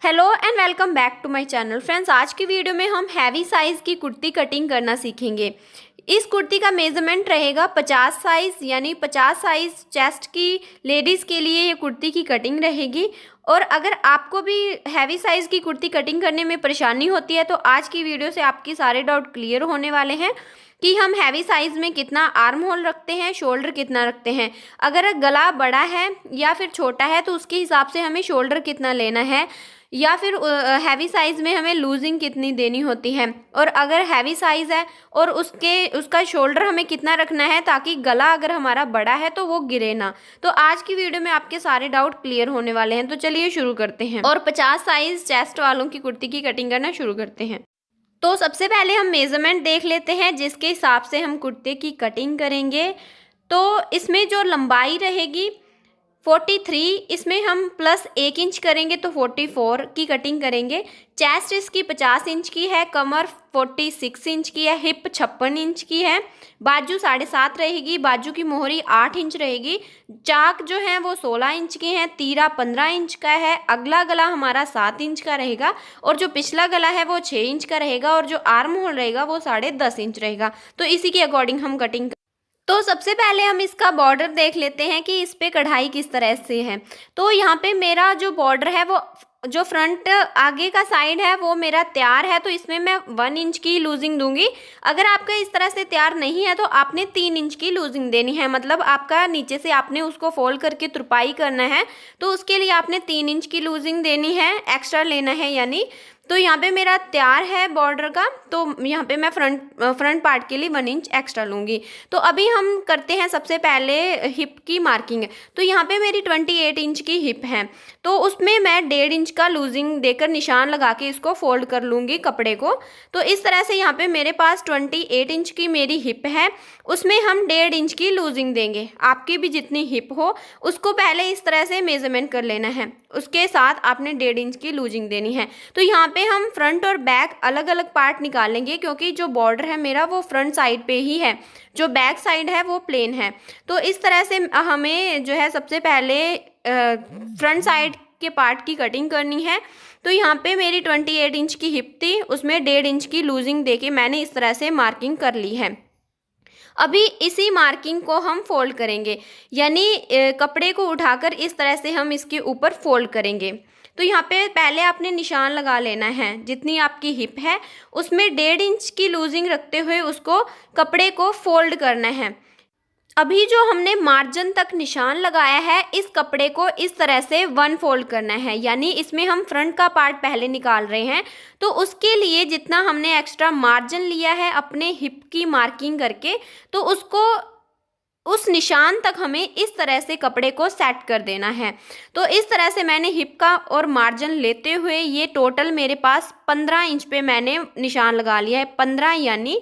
Hello and welcome back to my channel friends. आज की video में हम हैवी साइज़ की कुर्ती कटिंग करना सीखेंगे। इस कुर्ती का मेज़रमेंट रहेगा 50 साइज़, यानी 50 साइज़ चेस्ट की लेडीज़ के लिए ये कुर्ती की कटिंग रहेगी। और अगर आपको भी हैवी साइज़ की कुर्ती कटिंग करने में परेशानी होती है तो आज की वीडियो से आपके सारे डाउट क्लियर होने वाले हैं कि हम हैवी साइज़ में कितना आर्म होल रखते हैं, शोल्डर कितना रखते हैं। अगर गला बड़ा है या फिर छोटा है तो उसके हिसाब से हमें शोल्डर कितना लेना है, या फिर हैवी साइज़ में हमें लूजिंग कितनी देनी होती है। और अगर हैवी साइज़ है और उसका शोल्डर हमें कितना रखना है ताकि गला अगर हमारा बड़ा है तो वो गिरे ना। तो आज की वीडियो में आपके सारे डाउट क्लियर होने वाले हैं। तो चलिए शुरू करते हैं और 50 साइज़ चेस्ट वालों की कुर्ती की कटिंग करना शुरू करते हैं। तो सबसे पहले हम मेज़रमेंट देख लेते हैं जिसके हिसाब से हम कुर्ते की कटिंग करेंगे। तो इसमें जो लंबाई रहेगी 43, इसमें हम प्लस 1 इंच करेंगे तो 44 की कटिंग करेंगे। चेस्ट इसकी 50 इंच की है, कमर 46 इंच की है, हिप 56 इंच की है, बाजू 7.5 रहेगी, बाजू की मोहरी 8 इंच रहेगी, चाक जो है वो 16 इंच के हैं, तीरा 15 इंच का है, अगला गला हमारा 7 इंच का रहेगा और जो पिछला गला है वो 6 इंच का रहेगा और जो आर्म होल रहेगा वो 10.5 इंच रहेगा। तो इसी के अकॉर्डिंग हम कटिंग। तो सबसे पहले हम इसका बॉर्डर देख लेते हैं कि इस पे कढ़ाई किस तरह से है। तो यहाँ पे मेरा जो बॉर्डर है वो जो फ्रंट आगे का साइड है वो मेरा तैयार है, तो इसमें मैं 1 इंच की लूजिंग दूंगी। अगर आपका इस तरह से तैयार नहीं है तो आपने 3 इंच की लूजिंग देनी है, मतलब आपका नीचे से आपने उसको फोल्ड करके तुरपाई करना है तो उसके लिए आपने 3 इंच की लूजिंग देनी है, एक्स्ट्रा लेना है यानी। तो यहाँ पे मेरा तैयार है बॉर्डर का, तो यहाँ पे मैं फ्रंट पार्ट के लिए 1 इंच एक्स्ट्रा लूँगी। तो अभी हम करते हैं सबसे पहले हिप की मार्किंग। तो यहाँ पे मेरी 28 इंच की हिप है, तो उसमें मैं 1.5 इंच का लूजिंग देकर निशान लगा के इसको फोल्ड कर लूँगी कपड़े को। तो इस तरह से यहाँ पे मेरे पास 28 इंच की मेरी हिप है, उसमें हम 1.5 इंच की लूजिंग देंगे। आपकी भी जितनी हिप हो उसको पहले इस तरह से मेजरमेंट कर लेना है, उसके साथ आपने 1.5 इंच की लूजिंग देनी है। तो यहाँ पे हम फ्रंट और बैक अलग अलग पार्ट निकालेंगे क्योंकि जो बॉर्डर है मेरा वो फ्रंट साइड पे ही है, जो बैक साइड है वो प्लेन है। तो इस तरह से हमें जो है सबसे पहले फ्रंट साइड के पार्ट की कटिंग करनी है। तो यहाँ पे मेरी 28 इंच की हिप थी, उसमें 1.5 इंच की लूजिंग देके मैंने इस तरह से मार्किंग कर ली है। अभी इसी मार्किंग को हम फोल्ड करेंगे, यानी कपड़े को उठाकर इस तरह से हम इसके ऊपर फोल्ड करेंगे। तो यहाँ पे पहले आपने निशान लगा लेना है, जितनी आपकी हिप है उसमें 1.5 इंच की लूजिंग रखते हुए उसको कपड़े को फोल्ड करना है। अभी जो हमने मार्जिन तक निशान लगाया है इस कपड़े को इस तरह से 1 फोल्ड करना है, यानी इसमें हम फ्रंट का पार्ट पहले निकाल रहे हैं। तो उसके लिए जितना हमने एक्स्ट्रा मार्जिन लिया है अपने हिप की मार्किंग करके, तो उसको उस निशान तक हमें इस तरह से कपड़े को सेट कर देना है। तो इस तरह से मैंने हिप का और मार्जिन लेते हुए ये टोटल मेरे पास 15 इंच पे मैंने निशान लगा लिया है, 15 यानी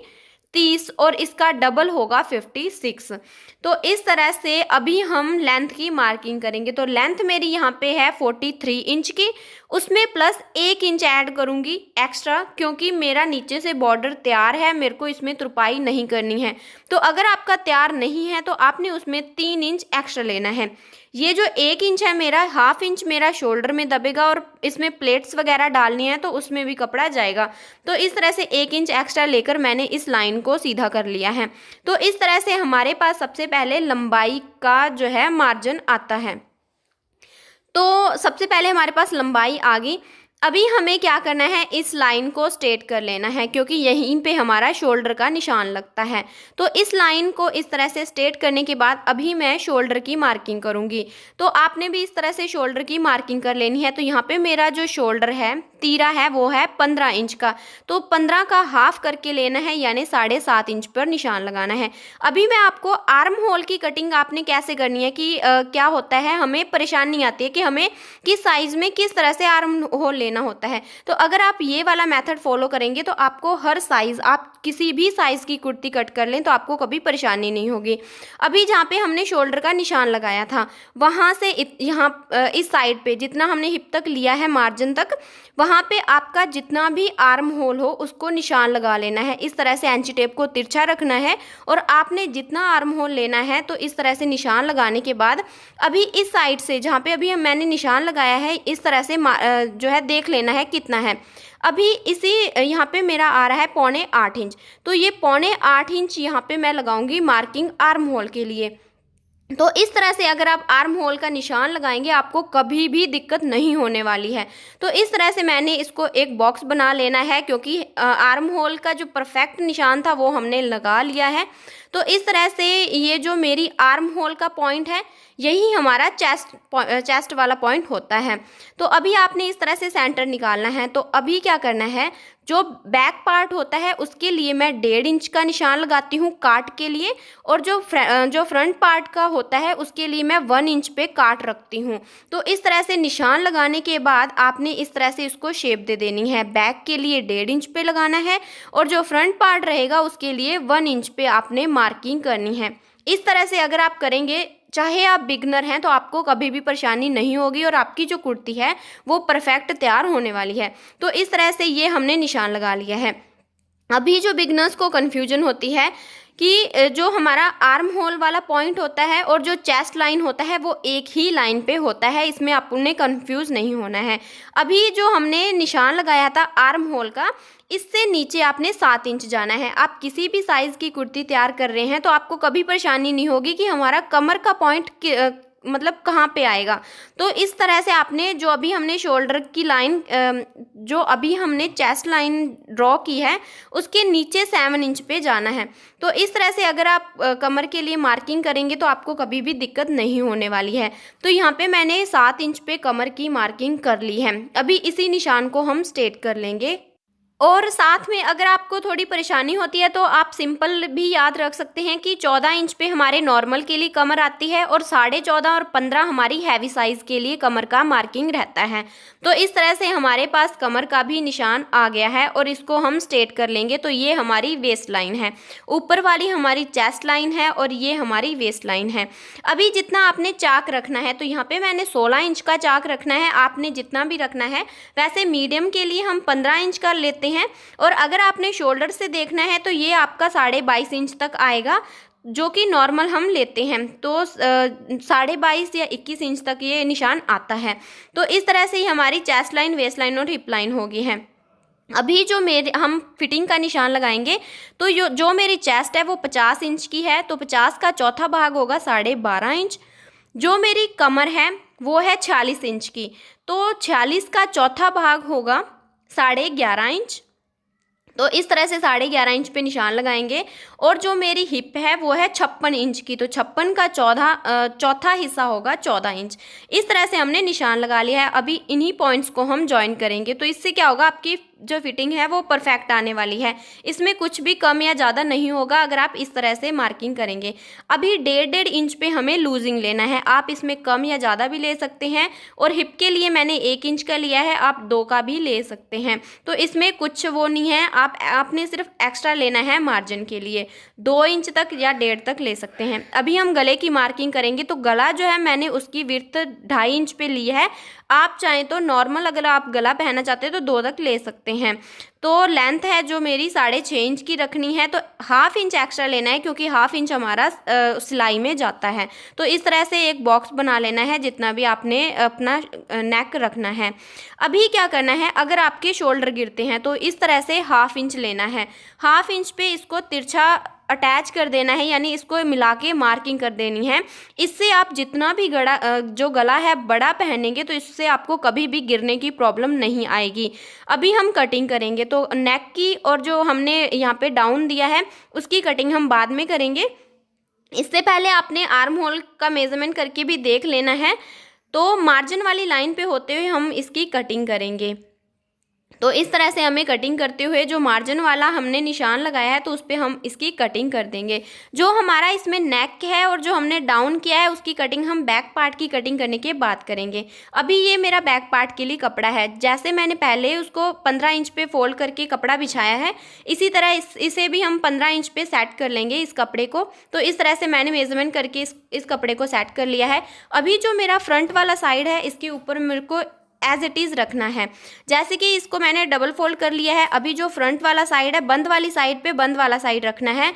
30 और इसका डबल होगा 56। तो इस तरह से अभी हम लेंथ की मार्किंग करेंगे। तो लेंथ मेरी यहाँ पे है 43 इंच की, उसमें प्लस 1 इंच ऐड करूँगी एक्स्ट्रा क्योंकि मेरा नीचे से बॉर्डर तैयार है, मेरे को इसमें तुरपाई नहीं करनी है। तो अगर आपका तैयार नहीं है तो आपने उसमें 3 इंच एक्स्ट्रा लेना है। ये जो 1 इंच है मेरा, 1/2 इंच मेरा शोल्डर में दबेगा और इसमें प्लेट्स वगैरह डालनी है तो उसमें भी कपड़ा जाएगा। तो इस तरह से 1 इंच एक्स्ट्रा लेकर मैंने इस लाइन को सीधा कर लिया है। तो इस तरह से हमारे पास सबसे पहले लंबाई का जो है मार्जिन आता है। तो सबसे पहले हमारे पास लंबाई आ गई। अभी हमें क्या करना है, इस लाइन को स्ट्रेट कर लेना है क्योंकि यहीं पे हमारा शोल्डर का निशान लगता है। तो इस लाइन को इस तरह से स्ट्रेट करने के बाद अभी मैं शोल्डर की मार्किंग करूँगी। तो आपने भी इस तरह से शोल्डर की मार्किंग कर लेनी है। तो यहाँ पे मेरा जो शोल्डर है तीरा है वो है 15 इंच का, तो 15 का हाफ करके लेना है यानी 7.5 इंच पर निशान लगाना है। अभी मैं आपको आर्म होल की कटिंग आपने कैसे करनी है कि क्या होता है, हमें परेशानी आती है कि हमें किस साइज़ में किस तरह से आर्म होल लेना होता है। तो अगर आप ये वाला मेथड फॉलो करेंगे तो आपको हर साइज़, आप किसी भी साइज़ की कुर्ती कट कर लें तो आपको कभी परेशानी नहीं होगी। अभी जहाँ पे हमने शोल्डर का निशान लगाया था वहाँ से यहाँ इस साइड पे जितना हमने हिप तक लिया है मार्जिन तक, वहाँ पे आपका जितना भी आर्म होल हो उसको निशान लगा लेना है। इस तरह से एंची टेप को तिरछा रखना है और आपने जितना आर्म होल लेना है तो इस तरह से निशान लगाने के बाद अभी इस साइड से जहाँ पे अभी मैंने निशान लगाया है इस तरह से जो है देख लेना है कितना है। अभी इसी यहाँ पे मेरा आ रहा है 7.25 इंच, तो ये 7.25 इंच यहाँ पे मैं लगाऊंगी मार्किंग आर्म होल के लिए। तो इस तरह से अगर आप आर्म होल का निशान लगाएंगे आपको कभी भी दिक्कत नहीं होने वाली है। तो इस तरह से मैंने इसको एक बॉक्स बना लेना है, क्योंकि आर्म होल का जो परफेक्ट निशान था वो हमने लगा लिया है। तो इस तरह से ये जो मेरी आर्म होल का पॉइंट है यही हमारा चेस्ट वाला पॉइंट होता है। तो अभी आपने इस तरह से सेंटर निकालना है। तो अभी क्या करना है, जो बैक पार्ट होता है उसके लिए मैं 1.5 इंच का निशान लगाती हूँ काट के लिए, और जो फ्रंट पार्ट का होता है उसके लिए मैं 1 इंच पे काट रखती हूँ। तो इस तरह से निशान लगाने के बाद आपने इस तरह से इसको शेप दे देनी है। बैक के लिए 1.5 इंच पे लगाना है, और जो फ्रंट पार्ट रहेगा उसके लिए 1 इंच पे आपने मार्किंग करनी है। इस तरह से अगर आप करेंगे, चाहे आप बिगनर हैं, तो आपको कभी भी परेशानी नहीं होगी और आपकी जो कुर्ती है वो परफेक्ट तैयार होने वाली है। तो इस तरह से ये हमने निशान लगा लिया है। अभी जो बिगनर्स को कन्फ्यूजन होती है कि जो हमारा आर्म होल वाला पॉइंट होता है और जो चेस्ट लाइन होता है वो एक ही लाइन पे होता है, इसमें आपने कंफ्यूज नहीं होना है। अभी जो हमने निशान लगाया था आर्म होल का, इससे नीचे आपने 7 इंच जाना है। आप किसी भी साइज़ की कुर्ती तैयार कर रहे हैं तो आपको कभी परेशानी नहीं होगी कि हमारा कमर का पॉइंट मतलब कहाँ पे आएगा। तो इस तरह से आपने जो अभी हमने शोल्डर की लाइन, जो अभी हमने चेस्ट लाइन ड्रॉ की है उसके नीचे 7 इंच पे जाना है। तो इस तरह से अगर आप कमर के लिए मार्किंग करेंगे तो आपको कभी भी दिक्कत नहीं होने वाली है। तो यहाँ पे मैंने 7 इंच पे कमर की मार्किंग कर ली है। अभी इसी निशान को हम स्ट्रेट कर लेंगे। और साथ में अगर आपको थोड़ी परेशानी होती है तो आप सिंपल भी याद रख सकते हैं कि 14 इंच पे हमारे नॉर्मल के लिए कमर आती है, और 14.5 और 15 हमारी हैवी साइज़ के लिए कमर का मार्किंग रहता है। तो इस तरह से हमारे पास कमर का भी निशान आ गया है, और इसको हम स्ट्रेट कर लेंगे। तो ये हमारी वेस्ट लाइन है, ऊपर वाली हमारी चेस्ट लाइन है, और ये हमारी वेस्ट लाइन है। अभी जितना आपने चाक रखना है, तो यहाँ पे मैंने 16 इंच का चाक रखना है, आपने जितना भी रखना है। वैसे मीडियम के लिए हम 15 इंच का लेते हैं, और अगर आपने शोल्डर से देखना है तो ये आपका 22.5 इंच तक आएगा, जो कि नॉर्मल हम लेते हैं। तो 22.5 या 21 इंच तक ये निशान आता है। तो इस तरह से ही हमारी चेस्ट लाइन, वेस्ट लाइन और हिप लाइन होगी है। अभी जो हम फिटिंग का निशान लगाएंगे, तो जो मेरी चेस्ट है वो 50 इंच की है, तो 50 का चौथा भाग होगा 12.5 इंच। जो मेरी कमर है वो है 46 इंच की, तो 46 का चौथा भाग होगा 11.5 इंच। तो इस तरह से 11.5 इंच पे निशान लगाएंगे। और जो मेरी हिप है वो है 56 इंच की, तो 56 का चौथा हिस्सा होगा 14 इंच। इस तरह से हमने निशान लगा लिया है। अभी इन्हीं पॉइंट्स को हम जॉइन करेंगे, तो इससे क्या होगा, आपकी जो फिटिंग है वो परफेक्ट आने वाली है। इसमें कुछ भी कम या ज़्यादा नहीं होगा अगर आप इस तरह से मार्किंग करेंगे। अभी 1.5 इंच पे हमें लूजिंग लेना है, आप इसमें कम या ज़्यादा भी ले सकते हैं। और हिप के लिए मैंने 1 इंच का लिया है, आप 2 का भी ले सकते हैं। तो इसमें कुछ वो नहीं है, आपने सिर्फ एक्स्ट्रा लेना है मार्जिन के लिए, 2 इंच तक या 1.5 तक ले सकते हैं। अभी हम गले की मार्किंग करेंगे, तो गला जो है मैंने उसकी विड्थ 2.5 इंच पे ली है। आप चाहें तो नॉर्मल अगर आप गला पहनना चाहते हैं तो 2 तक ले सकते हैं। तो लेंथ है जो मेरी 6.5 इंच की रखनी है, तो 1/2 इंच एक्स्ट्रा लेना है, क्योंकि 1/2 इंच हमारा सिलाई में जाता है। तो इस तरह से एक बॉक्स बना लेना है जितना भी आपने अपना नेक रखना है। अभी क्या करना है, अगर आपके शोल्डर गिरते हैं तो इस तरह से 1/2 इंच लेना है। 1/2 इंच पे इसको तिरछा अटैच कर देना है, यानी इसको मिला के मार्किंग कर देनी है। इससे आप जितना भी जो गला है बड़ा पहनेंगे तो इससे आपको कभी भी गिरने की प्रॉब्लम नहीं आएगी। अभी हम कटिंग करेंगे, तो नेक की और जो हमने यहाँ पे डाउन दिया है उसकी कटिंग हम बाद में करेंगे। इससे पहले आपने आर्म होल का मेज़रमेंट करके भी देख लेना है। तो मार्जिन वाली लाइन पे होते हुए हम इसकी कटिंग करेंगे। तो इस तरह से हमें कटिंग करते हुए जो मार्जिन वाला हमने निशान लगाया है तो उस पर हम इसकी कटिंग कर देंगे। जो हमारा इसमें नेक है और जो हमने डाउन किया है उसकी कटिंग हम बैक पार्ट की कटिंग करने के बाद करेंगे। अभी ये मेरा बैक पार्ट के लिए कपड़ा है, जैसे मैंने पहले उसको 15 इंच पे फोल्ड करके कपड़ा बिछाया है, इसी तरह इसे भी हम 15 इंच पे सेट कर लेंगे इस कपड़े को। तो इस तरह से मैंने मेजरमेंट करके इस कपड़े को सेट कर लिया है। अभी जो मेरा फ्रंट वाला साइड है इसके ऊपर मेरे को एज इट इज़ रखना है। जैसे कि इसको मैंने डबल फोल्ड कर लिया है, अभी जो फ्रंट वाला साइड है बंद वाली साइड पे बंद वाला साइड रखना है,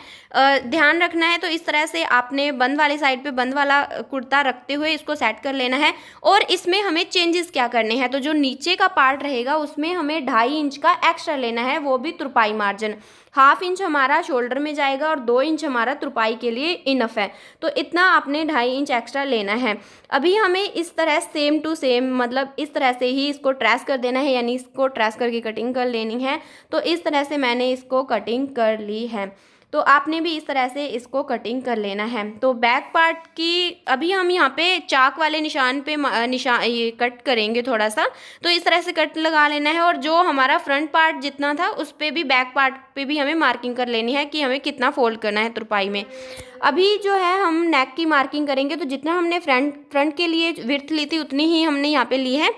ध्यान रखना है। तो इस तरह से आपने बंद वाली साइड पे बंद वाला कुर्ता रखते हुए इसको सेट कर लेना है। और इसमें हमें चेंजेस क्या करने हैं, तो जो नीचे का पार्ट रहेगा उसमें हमें 2.5 इंच का एक्स्ट्रा लेना है, वो भी तुरपाई मार्जिन। 1/2 इंच हमारा शोल्डर में जाएगा और 2 इंच हमारा तुरपाई के लिए इनफ है, तो इतना आपने 2.5 इंच एक्स्ट्रा लेना है। अभी हमें इस तरह सेम टू सेम, मतलब इस तरह से ही इसको ट्रेस कर देना है, यानी इसको ट्रेस करके कटिंग कर लेनी है। तो इस तरह से मैंने इसको कटिंग कर ली है, तो आपने भी इस तरह से इसको कटिंग कर लेना है। तो बैक पार्ट की अभी हम यहाँ पे चाक वाले निशान पे ये कट करेंगे थोड़ा सा, तो इस तरह से कट लगा लेना है। और जो हमारा फ्रंट पार्ट जितना था उस पे भी, बैक पार्ट पे भी हमें मार्किंग कर लेनी है कि हमें कितना फोल्ड करना है तुरपाई में। अभी जो है हम नेक की मार्किंग करेंगे, तो जितना हमने फ्रंट के लिए विड्थ ली थी उतनी ही हमने यहाँ पे ली है।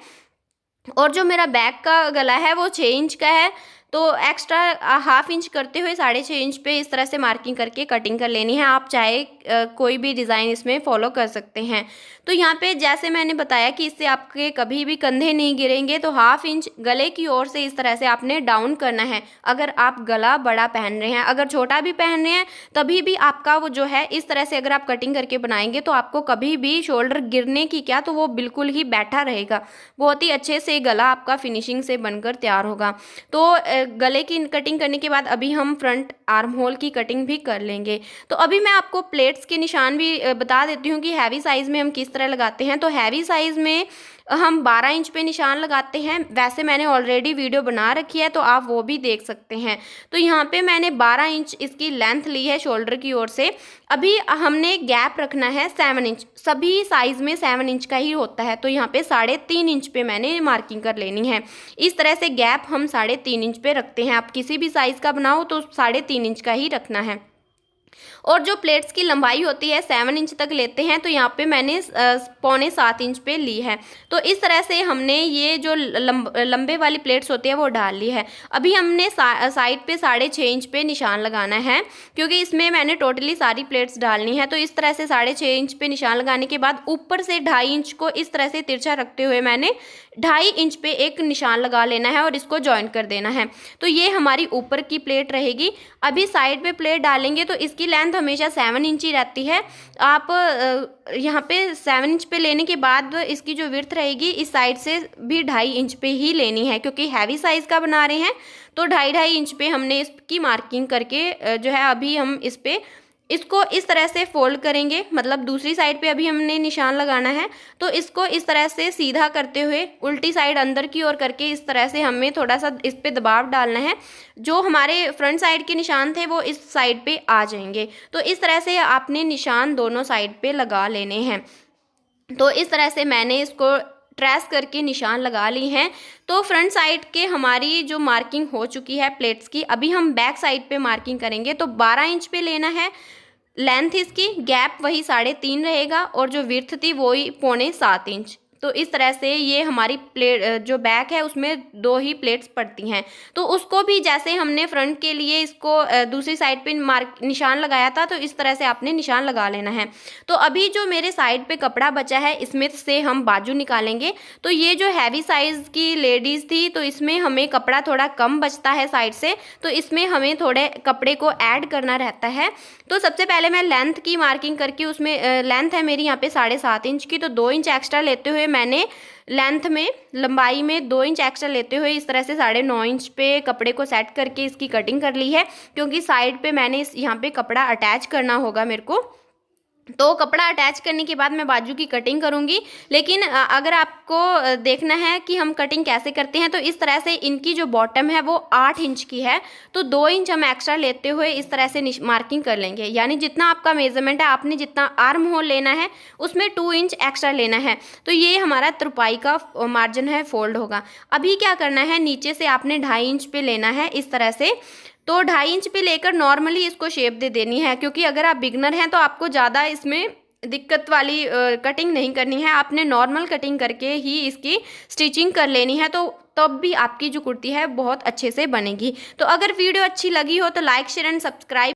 और जो मेरा बैक का गला है वो 6 इंच का है, तो एक्स्ट्रा 1/2 इंच करते हुए 6.5 इंच पे इस तरह से मार्किंग करके कटिंग कर लेनी है। आप चाहे कोई भी डिज़ाइन इसमें फॉलो कर सकते हैं। तो यहाँ पे जैसे मैंने बताया कि इससे आपके कभी भी कंधे नहीं गिरेंगे, तो 1/2 इंच गले की ओर से इस तरह से आपने डाउन करना है। अगर आप गला बड़ा पहन रहे हैं, अगर छोटा भी पहन रहे हैं, तभी भी आपका वो जो है इस तरह से अगर आप कटिंग करके बनाएंगे तो आपको कभी भी शोल्डर गिरने की क्या, तो वो बिल्कुल ही बैठा रहेगा, बहुत ही अच्छे से गला आपका फिनिशिंग से बनकर तैयार होगा। तो गले की कटिंग करने के बाद अभी हम फ्रंट आर्म होल की कटिंग भी कर लेंगे। तो अभी मैं आपको प्लेट्स के निशान भी बता देती हूँ कि हैवी साइज़ में हम किस तरह लगाते हैं। तो हैवी साइज़ में हम 12 इंच पे निशान लगाते हैं। वैसे मैंने ऑलरेडी वीडियो बना रखी है, तो आप वो भी देख सकते हैं। तो यहाँ पे मैंने 12 इंच इसकी लेंथ ली है शोल्डर की ओर से। अभी हमने गैप रखना है 7 इंच, सभी साइज़ में 7 इंच का ही होता है। तो यहाँ पे 3.5 इंच पे मैंने मार्किंग कर लेनी है। इस तरह से गैप हम 3.5 इंच पे रखते हैं। आप किसी भी साइज़ का बनाओ तो 3.5 इंच का ही रखना है। और जो प्लेट्स की लंबाई होती है 7 इंच तक लेते हैं, तो यहाँ पे मैंने 6.25 इंच पे ली है। तो इस तरह से हमने ये जो लंबे वाली प्लेट्स होती है वो डाल ली है। अभी हमने साइड पे 6.5 इंच पे निशान लगाना है, क्योंकि इसमें मैंने टोटली सारी प्लेट्स डालनी है। तो इस तरह से 6.5 इंच पे निशान लगाने के बाद ऊपर से 2.5 इंच को इस तरह से तिरछा रखते हुए मैंने 2.5 इंच पे एक निशान लगा लेना है और इसको जॉइन कर देना है। तो ये हमारी ऊपर की प्लेट रहेगी। अभी साइड पे प्लेट डालेंगे तो इसकी लेंथ हमेशा 7 इंच ही रहती है। आप यहाँ पे 7 इंच पे लेने के बाद इसकी जो विड्थ रहेगी इस साइड से भी 2.5 इंच पे ही लेनी है, क्योंकि हैवी साइज़ का बना रहे हैं। तो 2.5 इंच पे हमने इसकी मार्किंग करके जो है अभी हम इसको इस तरह से फोल्ड करेंगे, मतलब दूसरी साइड पे अभी हमने निशान लगाना है। तो इसको इस तरह से सीधा करते हुए उल्टी साइड अंदर की ओर करके इस तरह से हमें थोड़ा सा इस पे दबाव डालना है। जो हमारे फ्रंट साइड के निशान थे वो इस साइड पे आ जाएंगे। तो इस तरह से आपने निशान दोनों साइड पे लगा लेने हैं। तो इस तरह से मैंने इसको ट्रेस करके निशान लगा ली हैं। तो फ्रंट साइड के हमारी जो मार्किंग हो चुकी है प्लेट्स की, अभी हम बैक साइड पे मार्किंग करेंगे। तो 12 इंच पे लेना है लेंथ इसकी, गैप वही 3.5 रहेगा और जो विड्थ थी वही 6.25 इंच। तो इस तरह से ये हमारी प्लेट जो बैक है उसमें 2 ही प्लेट्स पड़ती हैं। तो उसको भी जैसे हमने फ्रंट के लिए इसको दूसरी साइड पे निशान लगाया था, तो इस तरह से आपने निशान लगा लेना है। तो अभी जो मेरे साइड पे कपड़ा बचा है इसमें से हम बाजू निकालेंगे। तो ये जो हैवी साइज़ की लेडीज़ थी, तो इसमें हमें कपड़ा थोड़ा कम बचता है साइड से, तो इसमें हमें थोड़े कपड़े को ऐड करना रहता है। तो सबसे पहले मैं लेंथ की मार्किंग करके उसमें लेंथ है मेरी यहाँ पे 7.5 इंच की, तो 2 इंच एक्स्ट्रा लेते हुए मैंने लेंथ में लंबाई में 2 इंच एक्स्ट्रा लेते हुए इस तरह से 9.5 इंच पे कपड़े को सेट करके इसकी कटिंग कर ली है, क्योंकि साइड पे मैंने यहाँ पे कपड़ा अटैच करना होगा मेरे को। तो कपड़ा अटैच करने के बाद मैं बाजू की कटिंग करूँगी। लेकिन अगर आपको देखना है कि हम कटिंग कैसे करते हैं, तो इस तरह से इनकी जो बॉटम है वो 8 इंच की है, तो 2 इंच हम एक्स्ट्रा लेते हुए इस तरह से मार्किंग कर लेंगे। यानी जितना आपका मेजरमेंट है, आपने जितना आर्म होल लेना है उसमें 2 इंच एक्स्ट्रा लेना है। तो ये हमारा तुरपाई का मार्जिन है, फोल्ड होगा। अभी क्या करना है, नीचे से आपने 2.5 इंच पे लेना है इस तरह से। तो 2.5 इंच पे लेकर नॉर्मली इसको शेप दे देनी है, क्योंकि अगर आप बिगनर हैं तो आपको ज़्यादा इसमें दिक्कत वाली कटिंग नहीं करनी है। आपने नॉर्मल कटिंग करके ही इसकी स्टिचिंग कर लेनी है, तो तब भी आपकी जो कुर्ती है बहुत अच्छे से बनेगी। तो अगर वीडियो अच्छी लगी हो तो लाइक शेयर एंड सब्सक्राइब